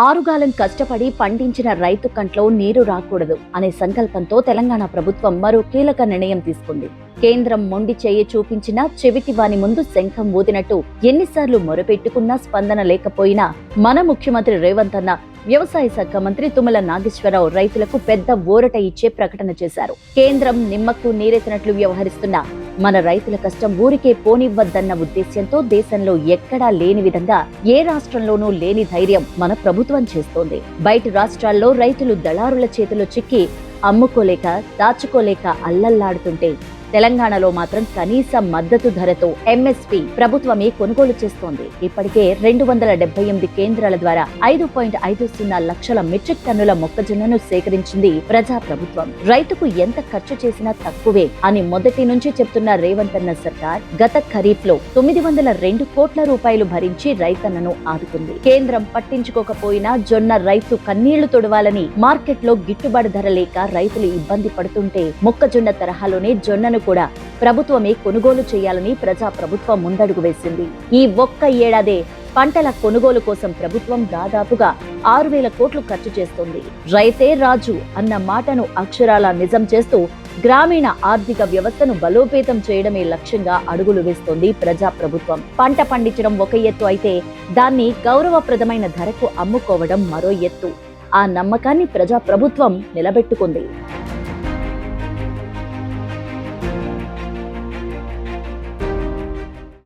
ఆరుగాలం కష్టపడి పండించిన రైతు కంట్లో నీరు రాకూడదు అనే సంకల్పంతో తెలంగాణ ప్రభుత్వం మరో కీలక నిర్ణయం తీసుకుంది. కేంద్రం మొండి చేయి చూపించినా చెవిటి వాని ముందు శంఖం ఊదినట్టు ఎన్నిసార్లు మొరపెట్టుకున్నా స్పందన లేకపోయినా మన ముఖ్యమంత్రి రేవంత్ అన్న వ్యవసాయ శాఖ మంత్రి తుమ్మల నాగేశ్వరరావు రైతులకు పెద్ద ఊరట ఇచ్చే ప్రకటన చేశారు. కేంద్రం నిమ్మకు నీరెత్తినట్లు వ్యవహరిస్తున్న మన రైతుల కష్టం ఊరికే పోనివ్వద్దన్న ఉద్దేశ్యంతో దేశంలో ఎక్కడా లేని విధంగా ఏ రాష్ట్రంలోనూ లేని ధైర్యం మన ప్రభుత్వం చేస్తోంది. బయట రాష్ట్రాల్లో రైతులు దళారుల చేతిలో చిక్కి అమ్ముకోలేక దాచుకోలేక అల్లల్లాడుతుంటే తెలంగాణలో మాత్రం కనీస మద్దతు ధరతో ఎంఎస్పీ ప్రభుత్వమే కొనుగోలు చేస్తోంది. ఇప్పటికే 278 కేంద్రాల ద్వారా 5.50 లక్షల మెట్రిక్ టన్నుల మొక్కజొన్నను సేకరించింది ప్రజా ప్రభుత్వం. రైతుకు ఎంత ఖర్చు చేసినా తక్కువే అని మొదటి నుంచి చెప్తున్న రేవంత్ అన్న సర్కార్ గత ఖరీఫ్ లో 902 కోట్ల రూపాయలు భరించి రైతన్నను ఆదుకుంది. కేంద్రం పట్టించుకోకపోయినా జొన్న రైతు కన్నీళ్లు తొడవాలని మార్కెట్ లో గిట్టుబాటు ధర లేక రైతులు ఇబ్బంది పడుతుంటే మొక్కజొన్న తరహాలోనే జొన్నను కూడా ప్రభుత్వమే కొనుగోలు చేయాలని ప్రజా ప్రభుత్వం ముందడుగు వేసింది. ఈ ఒక్క ఏడాదే పంటల కొనుగోలు కోసం ప్రభుత్వం దాదాపుగా 6,000 కోట్లు ఖర్చు చేస్తుంది. రైతే రాజు అన్న మాటను అక్షరాలా నిజం చేస్తూ గ్రామీణ ఆర్థిక వ్యవస్థను బలోపేతం చేయడమే లక్ష్యంగా అడుగులు వేస్తోంది ప్రజా ప్రభుత్వం. పంట పండించడం ఒక ఎత్తు అయితే దాన్ని గౌరవప్రదమైన ధరకు అమ్ముకోవడం మరో ఎత్తు. ఆ నమ్మకాన్ని ప్రజా ప్రభుత్వం నిలబెట్టుకుంది.